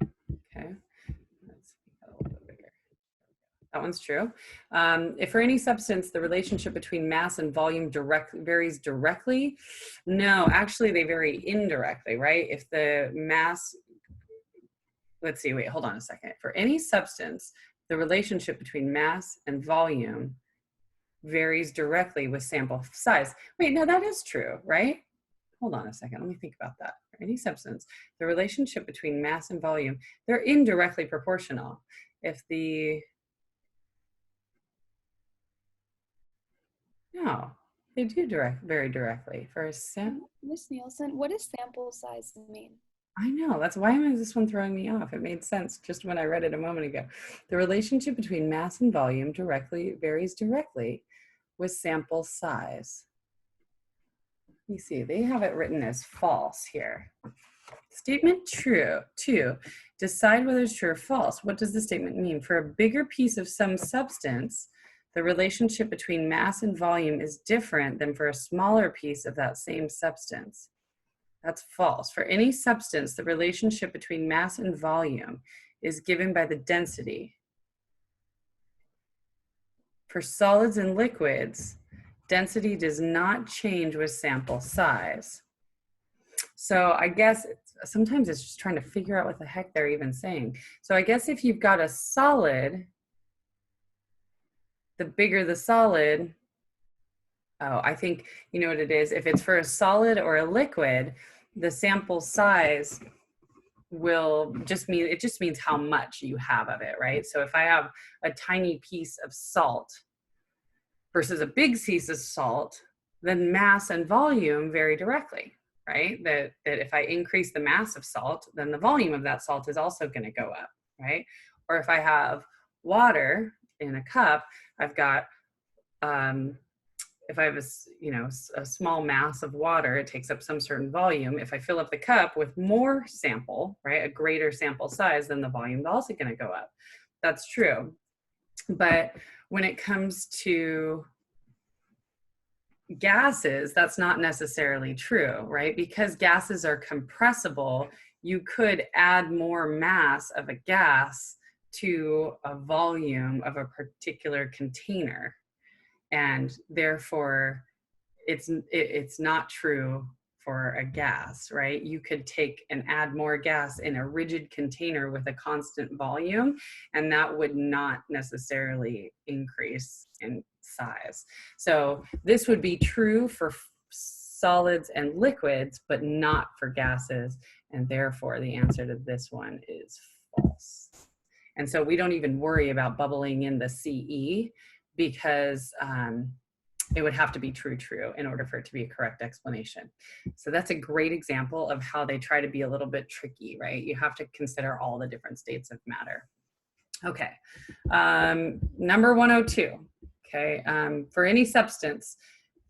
Okay, let's make that a little bit bigger. That one's true. If for any substance, the relationship between mass and volume varies directly, no, actually they vary indirectly, right? If the mass, let's see, wait, hold on a second. For any substance, the relationship between mass and volume varies directly with sample size. Wait, no, that is true, right? Hold on a second, let me think about that. For any substance, the relationship between mass and volume, they're indirectly proportional. If the, no, they do vary directly. For a Ms. Nielsen, what does sample size mean? I know, that's why is this one throwing me off? It made sense just when I read it a moment ago. The relationship between mass and volume varies directly with sample size. Let me see, they have it written as false here. Statement true, 2. Decide whether it's true or false. What does the statement mean? For a bigger piece of some substance, the relationship between mass and volume is different than for a smaller piece of that same substance. That's false. For any substance, the relationship between mass and volume is given by the density. For solids and liquids, density does not change with sample size. So I guess sometimes it's just trying to figure out what the heck they're even saying. So I guess if you've got a solid, the bigger the solid, oh, I think you know what it is. If it's for a solid or a liquid, the sample size will just mean, it just means how much you have of it, right? So if I have a tiny piece of salt versus a big piece of salt, then mass and volume vary directly, right? That if I increase the mass of salt, then the volume of that salt is also going to go up, right? Or if I have water in a cup, I've got, if I have a small mass of water, it takes up some certain volume. If I fill up the cup with more sample, right, a greater sample size, then the volume is also going to go up. That's true. But when it comes to gases, that's not necessarily true, right? Because gases are compressible, you could add more mass of a gas to a volume of a particular container. And therefore, it's not true for a gas, right? You could take and add more gas in a rigid container with a constant volume, and that would not necessarily increase in size. So this would be true for solids and liquids, but not for gases, and therefore the answer to this one is false. And so we don't even worry about bubbling in the CE because it would have to be true in order for it to be a correct explanation. So that's a great example of how they try to be a little bit tricky, right? You have to consider all the different states of matter. Okay, number 102, okay? For any substance,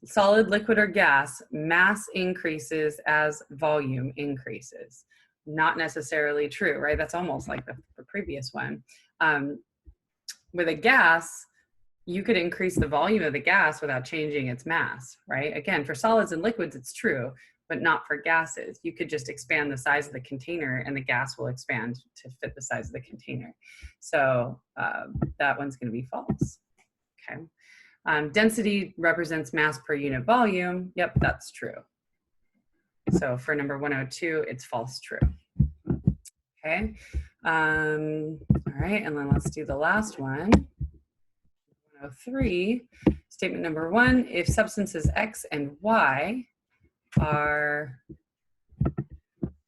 solid, liquid, or gas, mass increases as volume increases. Not necessarily true, right? That's almost like the previous one. With a gas, you could increase the volume of the gas without changing its mass, right? Again, for solids and liquids, it's true, but not for gases. You could just expand the size of the container and the gas will expand to fit the size of the container. So that one's gonna be false, okay? Density represents mass per unit volume. Yep, that's true. So for number 102, it's false true. Okay, all right, and then let's do the last one. 103, statement number 1, if substances X and Y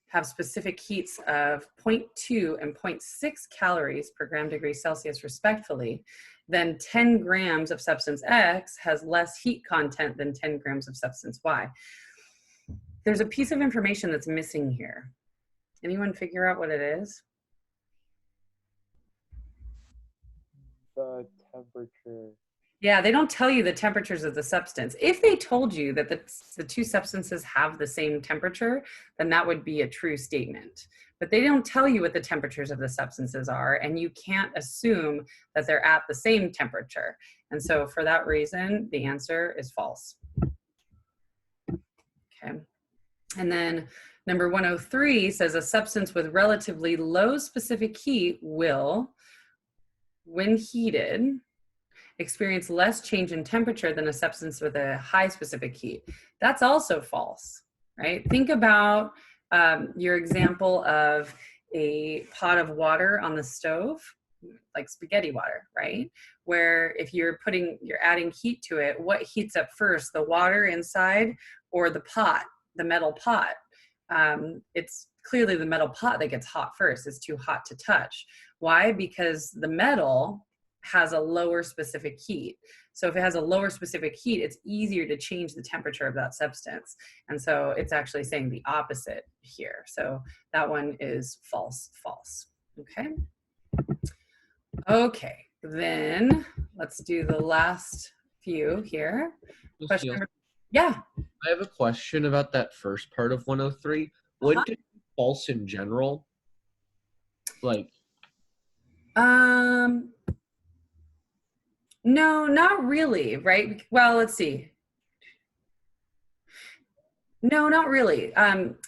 have specific heats of 0.2 and 0.6 calories per gram degree Celsius respectively, then 10 grams of substance X has less heat content than 10 grams of substance Y. There's a piece of information that's missing here. Anyone figure out what it is? The temperature. Yeah, they don't tell you the temperatures of the substance. If they told you that the two substances have the same temperature, then that would be a true statement. But they don't tell you what the temperatures of the substances are, and you can't assume that they're at the same temperature. And so for that reason, the answer is false. Okay. And then number 103 says a substance with relatively low specific heat will, when heated, experience less change in temperature than a substance with a high specific heat. That's also false, right? Think about your example of a pot of water on the stove, like spaghetti water, right? Where if you're adding heat to it, what heats up first, the water inside or the pot, the metal pot? It's clearly the metal pot that gets hot first. It's too hot to touch. Why? Because the metal has a lower specific heat. So if it has a lower specific heat, it's easier to change the temperature of that substance. And so it's actually saying the opposite here. So that one is false, false. Okay. Okay, then let's do the last few here. Question number, yeah. I have a question about that first part of 103. Wouldn't it be false in general? Like, no, not really, right? Well, let's see. No, not really.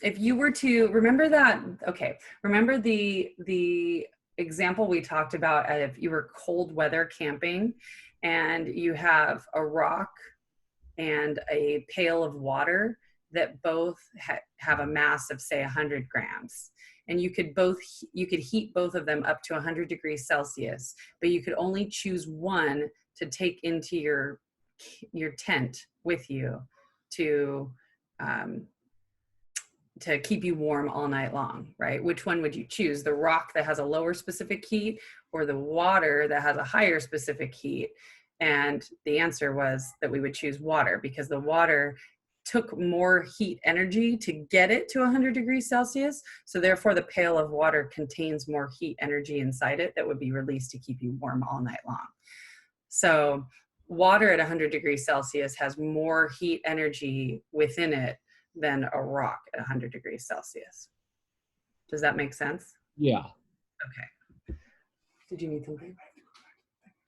If you were to remember that, okay, remember the example we talked about if you were cold weather camping and you have a rock and a pail of water that both have a mass of say 100 grams, and you could heat both of them up to 100 degrees Celsius, but you could only choose one to take into your tent with you to keep you warm all night long, right? Which one would you choose? The rock that has a lower specific heat or the water that has a higher specific heat? And the answer was that we would choose water because the water took more heat energy to get it to 100 degrees Celsius. So therefore the pail of water contains more heat energy inside it that would be released to keep you warm all night long. So water at 100 degrees Celsius has more heat energy within it than a rock at 100 degrees Celsius. Does that make sense? yeah. Okay. Did you need something?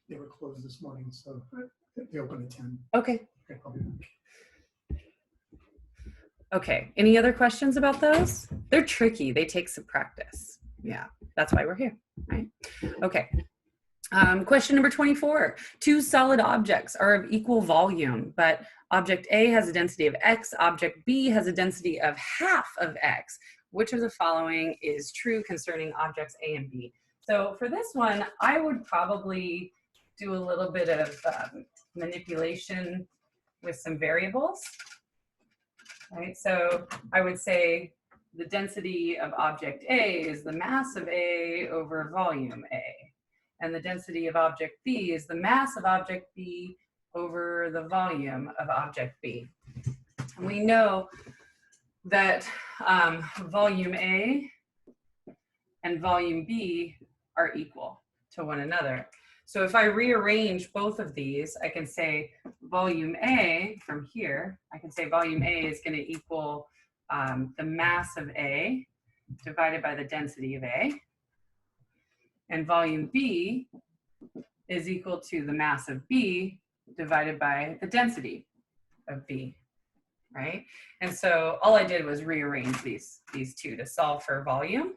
They were closed this morning, so they open at 10. Okay. Okay, I'll be back. Okay. Any other questions about those? They're tricky. They take some practice. Yeah, that's why we're here, right? Okay. Question number 24. Two solid objects are of equal volume, but object A has a density of X, object B has a density of half of X. Which of the following is true concerning objects A and B? So for this one, I would probably do a little bit of manipulation with some variables, right? So I would say the density of object A is the mass of A over volume A. And the density of object B is the mass of object B over the volume of object B. And we know that volume A and volume B are equal to one another. So if I rearrange both of these, I can say volume A from here, I can say volume A is going to equal the mass of A divided by the density of A. And volume B is equal to the mass of B divided by the density of B, right? And so all I did was rearrange these two to solve for volume.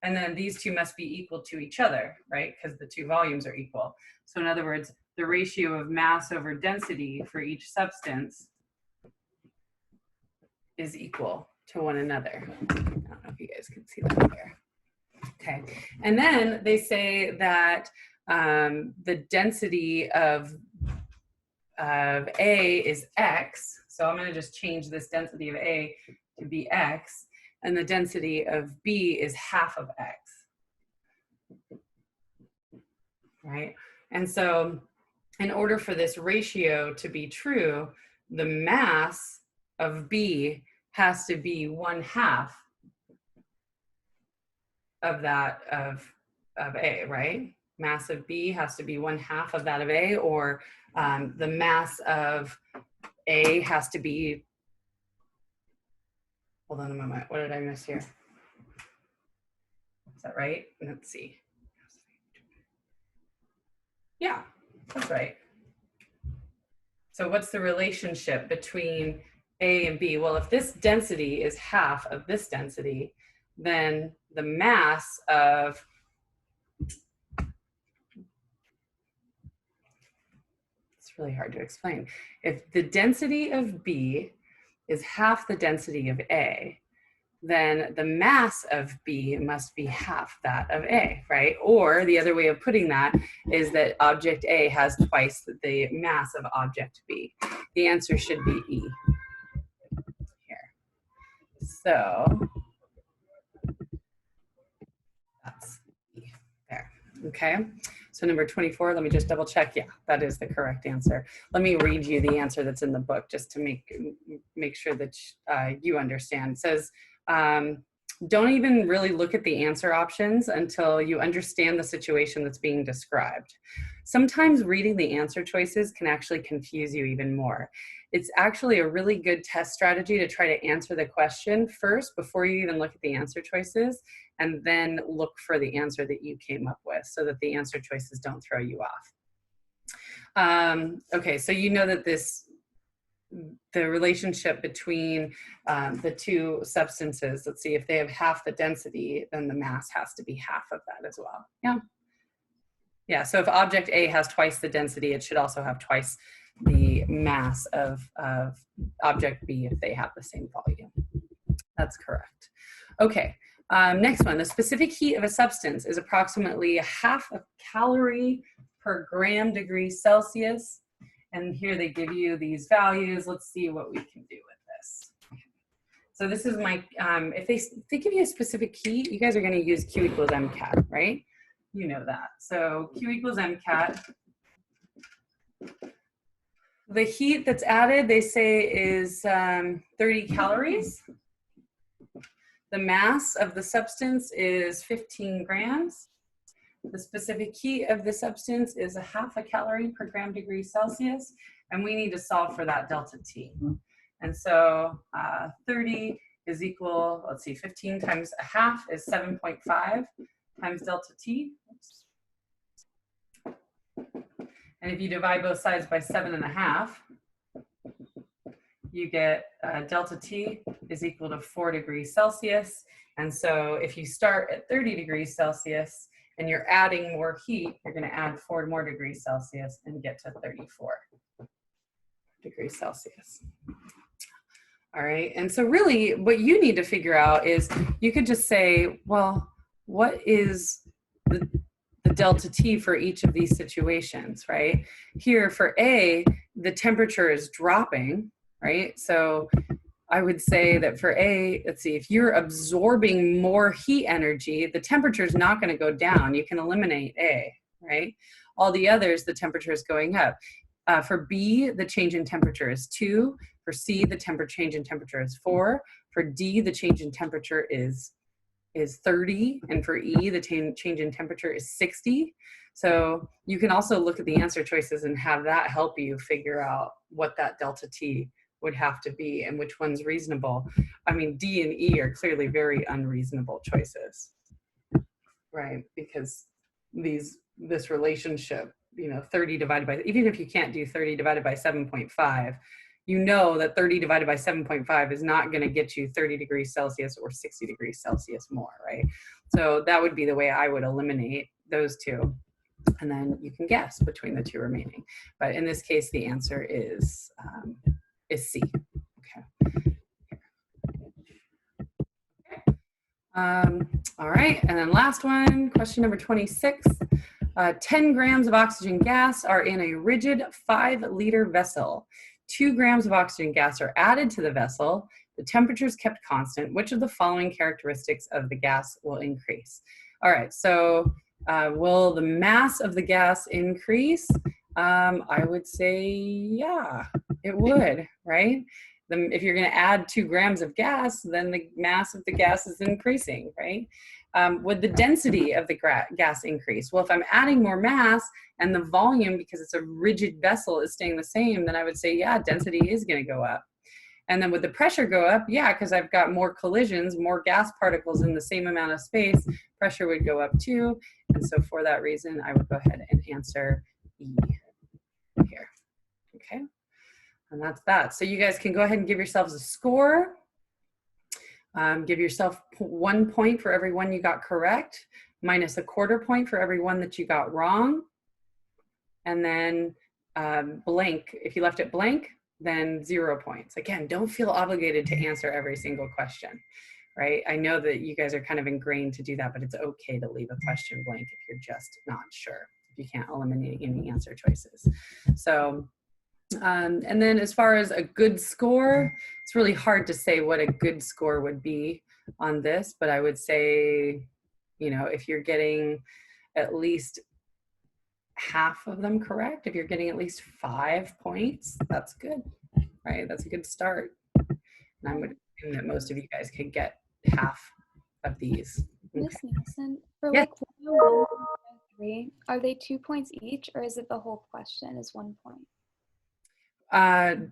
And then these two must be equal to each other, right? Because the two volumes are equal. So in other words, the ratio of mass over density for each substance is equal to one another. I don't know if you guys can see that there. Okay, and then they say that the density of A is X. So I'm going to just change this density of A to be X, and the density of B is half of X. Right? And so in order for this ratio to be true, the mass of B has to be 1/2 of that of A, right? Mass of B has to be 1/2 of that of A, or the mass of A has to be, hold on a moment, what did I miss here? Is that right? Let's see. Yeah, that's right. So what's the relationship between A and B. Well, if this density is half of this density, then the mass of, it's really hard to explain. If the density of B is half the density of A, then the mass of B must be half that of A, right? Or the other way of putting that is that object A has twice the mass of object B. The answer should be E here. So that's E there, okay? So number 24, let me just double check. Yeah, that is the correct answer. Let me read you the answer that's in the book just to make sure that you understand. It says, don't even really look at the answer options until you understand the situation that's being described. Sometimes reading the answer choices can actually confuse you even more. It's actually a really good test strategy to try to answer the question first before you even look at the answer choices, and then look for the answer that you came up with so that the answer choices don't throw you off. Okay, so you know that the relationship between the two substances, let's see, if they have half the density, then the mass has to be half of that as well. Yeah. Yeah, so if object A has twice the density, it should also have twice the mass of object B if they have the same volume. That's correct. Okay, next one. The specific heat of a substance is approximately ½ calorie per gram degree Celsius. And here they give you these values. Let's see what we can do with this. So this is my, if they give you a specific heat, you guys are gonna use Q equals MCAT, right? You know that. So Q equals MCAT. The heat that's added, they say, is 30 calories. The mass of the substance is 15 grams. The specific heat of the substance is ½ calorie per gram degree Celsius, and we need to solve for that delta T. And so 30 is equal, let's see, 15 times ½ is 7.5 times delta T. Oops. And if you divide both sides by 7.5, you get delta T is equal to 4 degrees Celsius. And so if you start at 30 degrees Celsius and you're adding more heat, you're going to add 4 more degrees Celsius and get to 34 degrees Celsius. All right, and so really what you need to figure out is you could just say, well, what is the delta T for each of these situations, right? Here for A, the temperature is dropping, right? So I would say that for A, let's see, if you're absorbing more heat energy, the temperature is not going to go down. You can eliminate A, right? All the others, the temperature is going up. For B, the change in temperature is 2. For C, the change in temperature is 4. For D, the change in temperature is 30. And for E, the change in temperature is 60. So you can also look at the answer choices and have that help you figure out what that delta T would have to be and which one's reasonable. I mean, D and E are clearly very unreasonable choices, right? Because this relationship, you know, 30 divided by, even if you can't do 30 divided by 7.5, you know that 30 divided by 7.5 is not going to get you 30 degrees Celsius or 60 degrees Celsius more, right? So that would be the way I would eliminate those two. And then you can guess between the two remaining. But in this case, the answer is C. Okay. All right, and then last one, question number 26. 10 grams of oxygen gas are in a rigid 5-liter vessel. 2 grams of oxygen gas are added to the vessel. The temperature is kept constant. Which of the following characteristics of the gas will increase? All right, so will the mass of the gas increase? I would say, yeah, it would, right? If you're going to add 2 grams of gas, then the mass of the gas is increasing, right? Would the density of the gas increase? Well, if I'm adding more mass and the volume, because it's a rigid vessel, is staying the same, then I would say, yeah, density is going to go up. And then would the pressure go up? Yeah, because I've got more collisions, more gas particles in the same amount of space, pressure would go up too. And so for that reason, I would go ahead and answer E here. Okay. And that's that. So you guys can go ahead and give yourselves a score. Give yourself 1 point for every one you got correct, minus a quarter point for every one that you got wrong. And then blank, if you left it blank, then 0 points. Again, don't feel obligated to answer every single question, right? I know that you guys are kind of ingrained to do that, but it's okay to leave a question blank if you're just not sure, if you can't eliminate any answer choices. So, and then as far as a good score, it's really hard to say what a good score would be on this, but I would say, you know, if you're getting at least half of them correct, if you're getting at least 5 points, that's good, right? That's a good start. And I would assume that most of you guys could get half of these. Okay. Miss Nielsen, for Yeah. like 101 and 103, are they 2 points each, or is it the whole question is 1 point?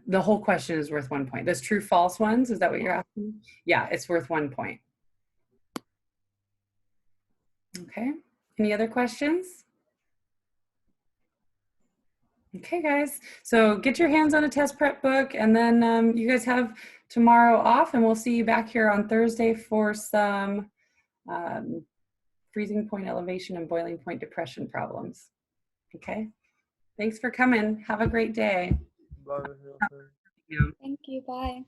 The whole question is worth 1 point. Those true false ones, is that what you're asking? Yeah, it's worth 1 point. Okay, any other questions? Okay, guys, so get your hands on a test prep book, and then you guys have tomorrow off, and we'll see you back here on Thursday for some freezing point elevation and boiling point depression problems. Okay, thanks for coming. Have a great day. Bye, Miss Nielsen. Yeah. Thank you. Bye.